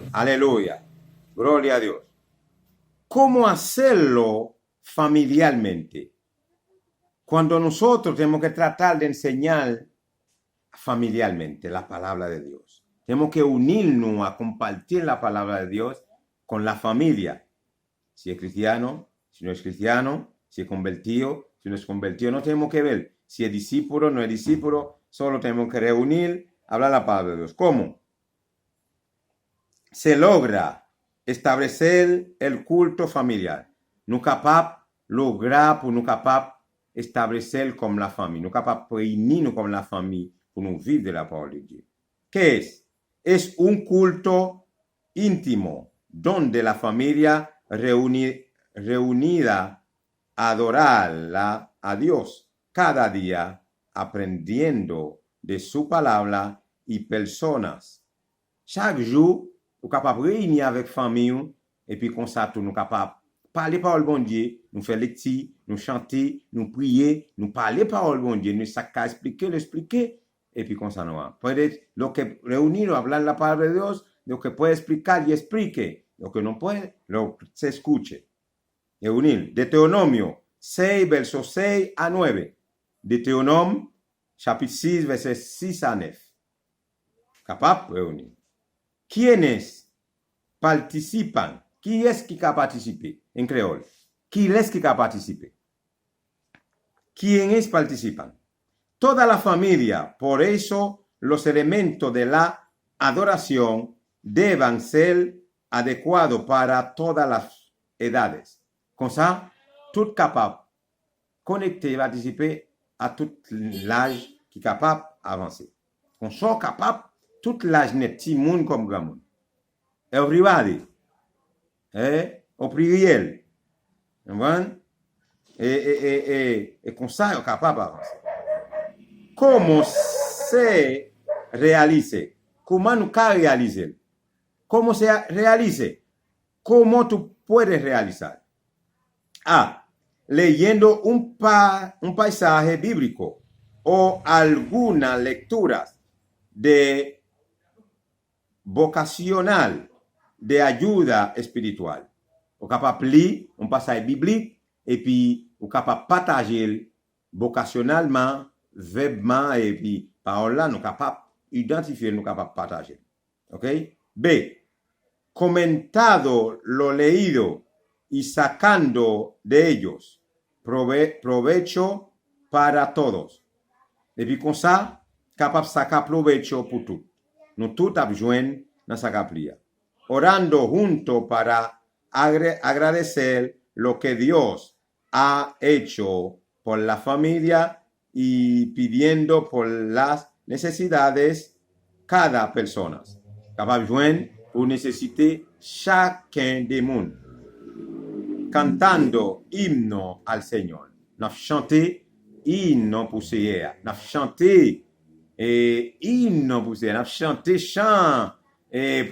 español. Aleluya. Gloria a Dios. ¿Cómo hacerlo familiarmente? Cuando nosotros tenemos que tratar de enseñar familiarmente la palabra de Dios. Tenemos que unirnos a compartir la palabra de Dios con la familia. Si es cristiano, si no es cristiano, si es convertido, si no es convertido, no tenemos que ver. Si es discípulo, no es discípulo, solo tenemos que reunir, hablar la palabra de Dios. ¿Cómo? Se logra establecer el culto familiar. Nous capables lograr pour nous capables establecer comme la famille. Nous capables réunir comme la famille pour nous vivre de la parole de Dieu. ¿Qué es? Es un culto íntimo donde la familia reunida adorarla a Dios cada día aprendiendo de su palabra y personas. Chaque jour, nous capables réunir avec famille et puis comme ça tout nous capables parler parole bon Dieu, nous faire lecture, nous chanter, nous prier, nous parler parole bon Dieu, nous sacar l'expliquer et puis comme ça nous va. Puede lo que reunir hablar la palabra de Dios, lo que puede explicar y explique, lo que no puede, lo se escuche. Reunir. Deutéronomio 6 versos 6 a 9. Deutéronome chapitre 6 verset 6 à 9. Capable reunir. ¿Quiénes participan? Qui est-ce qui a participé en créole? Qui est-ce qui a participé? ¿Quiénes participan? Toda la familia. Por eso los elementos de la adoración deben ser adecuados para todas las edades. Comme ça, tout capable, connecté, participer à tout l'âge qui est capable d'avancer. On soit capable, tout l'âge n'est petit monde comme grand monde. Everybody. Au pluriel. Et comme ça, on est capable d'avancer. Comment se réaliser? Comment nous réaliser? ¿Cómo se realice? ¿Cómo tú puedes realizar? A. Leyendo un paisaje bíblico o algunas lecturas de vocacional de ayuda espiritual. Ou capable lire un passage biblique et puis ou capable partager vocationalement, verbement et puis parole là nous capable identifier, nous capable partager. ¿Ok? B. Comentado lo leído y sacando de ellos provecho para todos. Et puis comme ça, capable sacar provecho pour tout. Nous tout abjouen dans sa caplia. Orando junto para agradecer lo que Dios ha hecho por la familia y pidiendo por las necesidades cada persona. Capable joindre pour nécessiter chacun des mondes. Cantando himno al Señor. Nous chanter hymne pour Seigneur. Nous chanter hymne pour Seigneur. Nous chanter chant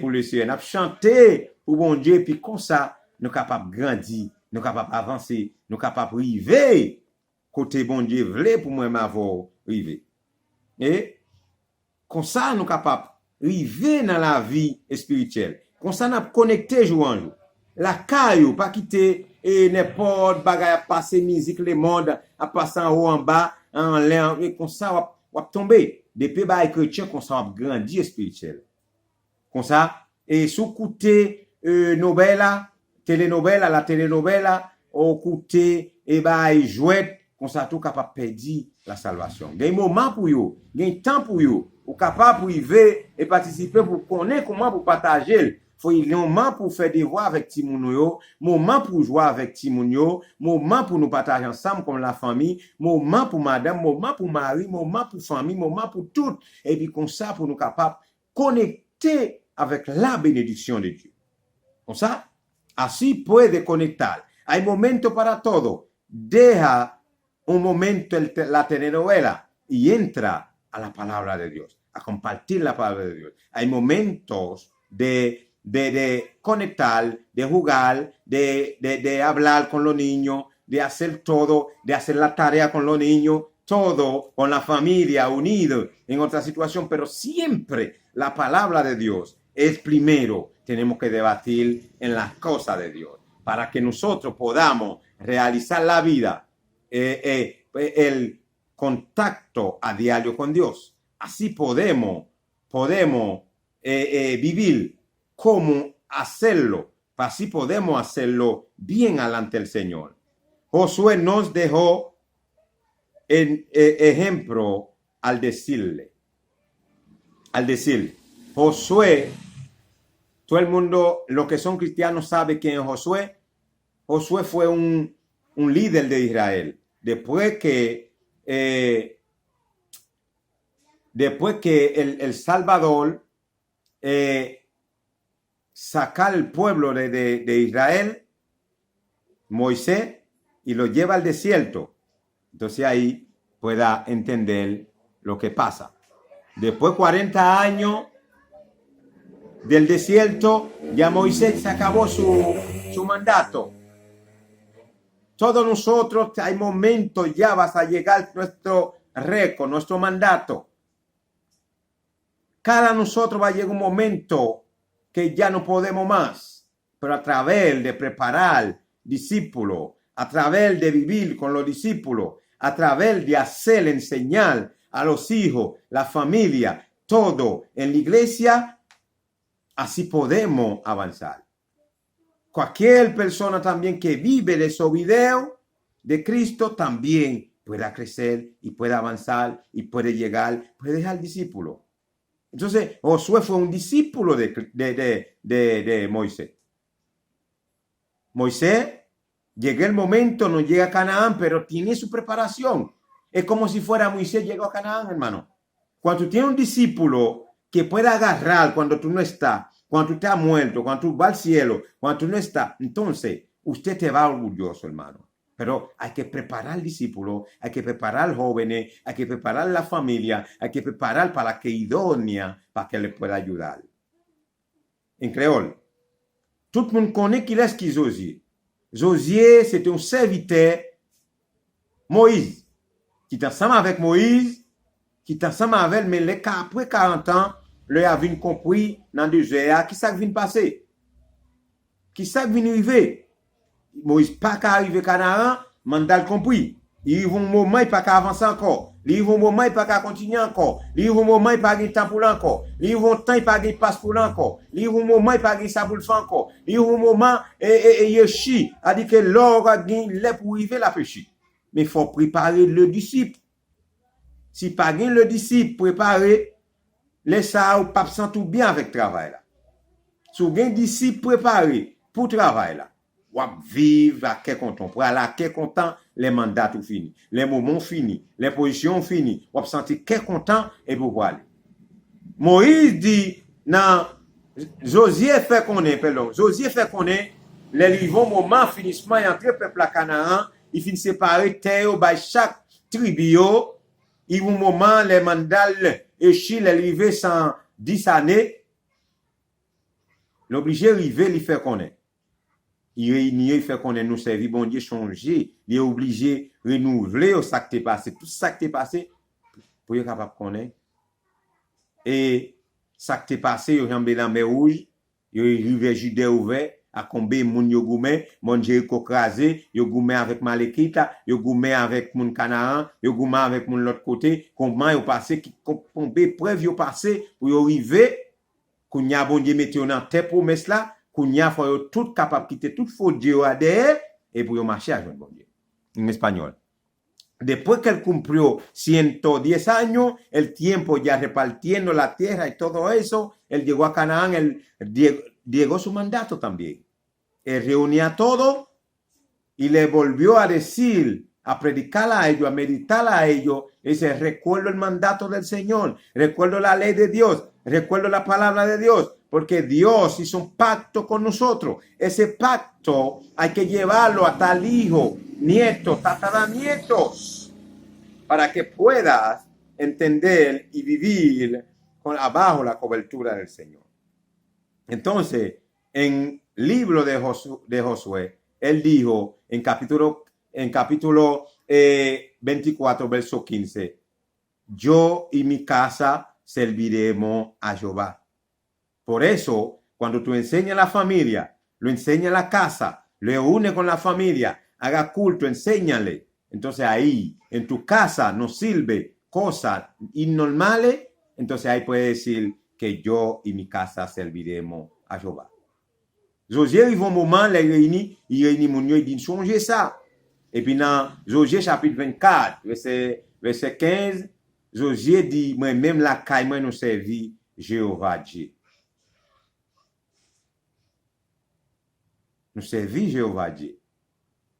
pour le Seigneur. Nous chanter pour bon Dieu. Puis comme ça, nous capables grandir, nous capables avancer, nous capables arriver côté bon Dieu voulait pour moi m'avoir arrivé. Et comme ça, nous capables arriver dans la vie spirituelle. Comme ça, nous connecter jour en jour. La caillou, pas quitter et n'importe bagaille à passer musique le monde à passer en haut en bas en l'air et comme ça va tomber depuis bagaille chrétien comme ça va grandir spirituel comme ça et sous côté novella telenovela la telenovela au côté et bagaille jouet comme ça tout capable perdre la salvation. Il y a un moment pour vous, il y a un temps pour vous, ou capable pour vivre et participer pour connaître comment pour partager. Faut il y a un moment pour faire des voix avec Timounio, moment pour jouer avec Timounio, moment pour nous partager ensemble comme la famille, moment pour madame, moment pour mari, moment pour famille, moment pour tout. Et puis comme ça, pour nous capables connecter avec la bénédiction de Dieu. Comme ça, así puede conectar. Hay momento para todo. Deja un momento la telenovela y entra a la palabra de Dios, a compartir la palabra de Dios. Hay momentos de conectar, de jugar, de hablar con los niños, de hacer todo, de hacer la tarea con los niños, todo con la familia, unido en otra situación, pero siempre la palabra de Dios es primero. tenemos que debatir en las cosas de Dios, para que nosotros podamos realizar la vida, el contacto a diario con Dios. Así podemos vivir cómo hacerlo, así podemos hacerlo bien delante del Señor. Josué nos dejó ejemplo al decir, Josué, todo el mundo, los que son cristianos saben quién es Josué. Josué fue un líder de Israel. Después que el Salvador sacar el pueblo de Israel, Moisés, y lo lleva al desierto. Entonces ahí pueda entender lo que pasa. Después 40 años del desierto, ya Moisés se acabó su mandato. Todos nosotros hay momentos ya vas a llegar nuestro récord, nuestro mandato. Cada nosotros va a llegar un momento que ya no podemos más, pero a través de preparar discípulos, a través de vivir con los discípulos, a través de hacer enseñar a los hijos, la familia, todo en la iglesia, así podemos avanzar. Cualquier persona también que vive de esos videos de Cristo también pueda crecer y puede avanzar y puede llegar, puede dejar discípulo. Entonces, Josué fue un discípulo de Moisés. Moisés, llega el momento, no llega a Canaán, pero tiene su preparación. Es como si fuera Moisés llegó a Canaán, hermano. Cuando tú tienes un discípulo que pueda agarrar cuando tú no estás, cuando tú estás muerto, cuando tú vas al cielo, cuando tú no estás, entonces usted te va orgulloso, hermano. Pero hay que preparar al discípulo, hay que preparar al jóvenes, hay que preparar la familia, hay que preparar para que idónea, para que le pueda ayudar. En créole, tout le monde connaît qui est Josué. Josué, c'était un serviteur, Moïse, qui est ensemble avec Moïse, qui est ensemble avec, mais après 40 ans, le a venu compris dans le désert, qui ça vient passer? Qui ça vient arriver? Moïse pas qu'à arriver Canaan, mandat compris. Il y a un moment, il pas qu'à avancer encore. Il y a un moment, il pas qu'à continuer encore. Il y a un moment, il pas qu'à temps pour encore. Il y a un temps, il pas qu'à passe pour encore. Il y a un moment, il pas qu'à ça pour le faire encore. Il y a un moment, Yeshi a dit que l'or a gagné pour arriver la péché. Mais il faut préparer le disciple. Si pas gagné le disciple préparé, laisse ça ou pas sent tout bien avec travail là. Si vous avez un disciple préparé pour travail là, ou vivre à quel content, pour aller à quel content, les mandats tout fini, les moments finis, les positions finies, ou sentir quel content et pour aller. Moïse dit, non, Josué fait qu'on est, les livres moment finissement et entre peuple à Canaan, il finit séparer terre by chaque tribu, il y a un moment les mandats et Chine les livres 110 années, l'obligé arriver, il fait qu'on est. Il réunit, il fait qu'on est nous servi, bon Dieu changer, il est obligé renouveler au sac qui passé, tout ça qui est passé pour être capable qu'on est. Et ça qui est passé, il y a un la mer rouge, il y a une rivière Judée ouverte, à combien moun yo goumé, mon Jéricho crasé, yo goumé avec Malekita, yo goumé avec moun Canaan, yo goumé avec moun l'autre côté, comment yo passé, combien preuve yo passé pour yo arriver, qu'on y a bon Dieu mette dans terre promesse là, qu'on y a faut tout capable quitter toute faute Dieu à derrière et pour yo marcher avec bon Dieu. En espagnol. Después que él cumplió 110 años, el tiempo ya repartiendo la tierra y todo eso, él llegó a Canaán, él llegó su mandato también. Él reunía a todo y le volvió a decir, a predicar a ellos, a meditar a ellos. Dice, recuerdo el mandato del Señor, recuerdo la ley de Dios, recuerdo la palabra de Dios, porque Dios hizo un pacto con nosotros. Ese pacto hay que llevarlo hasta el hijo, nietos, tataranietos, para que puedas entender y vivir abajo la cobertura del Señor. Entonces, en el libro de Josué, él dijo en capítulo 24, verso 15, yo y mi casa serviremos a Jehová. Por eso, Cuando tú enseñas a la familia, lo enseñas a la casa, lo une con la familia, haga culto, enséñale. Entonces ahí, en tu casa, no sirve cosas innormales, entonces ahí puede decir que yo y mi casa serviremos a Jehová. Josué arrive un moment, il réunit mon Dieu, il dit, songez ça. Et puis dans Josué chapitre 24, verset 15, Josué dit, moi-même la caille, moi nous servi Jéhovah Dieu. Nous servi Jéhovah Dieu.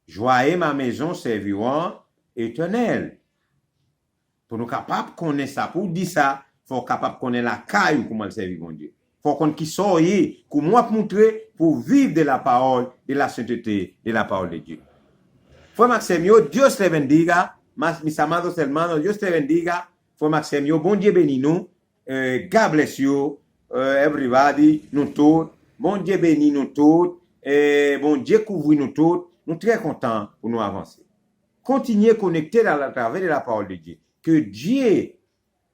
Joie ma maison serviront éternel. Pour nous capables de connaître ça, pour dire ça, il faut capable de connaître la caille comment le servir mon Dieu. Il faut qu'on qui soyez, pour moi montrer, pour vivre de la parole, de la sainteté, de la parole de Dieu. Fue Maximio, Dios te bendiga, mis amados hermanos, Dios te bendiga. Fue Maximio, bon Dieu béni nous, God bless you, everybody, nous tous, bon Dieu béni nous tous, bon Dieu couvre nous tous, nous très contents pour nous avancer. Continuez connectés à travers de la parole de Dieu. Que Dieu,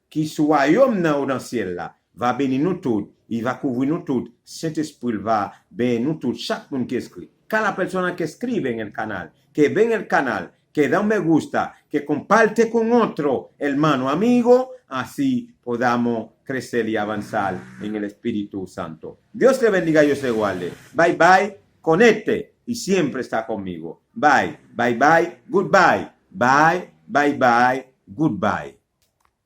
qui soit dans le ciel là, va bénir nous tous, il va couvrir nous tous, Saint-Esprit va bénir nous tous, chaque monde qui écrit. Cada persona que escribe en el canal, que ve en el canal, que da un me gusta, que comparte con otro hermano, amigo, así podamos crecer y avanzar en el Espíritu Santo. Dios te bendiga y Dios te guarde. Bye bye, conecte y siempre está conmigo. Bye, bye, bye, goodbye. Bye, bye, bye, goodbye.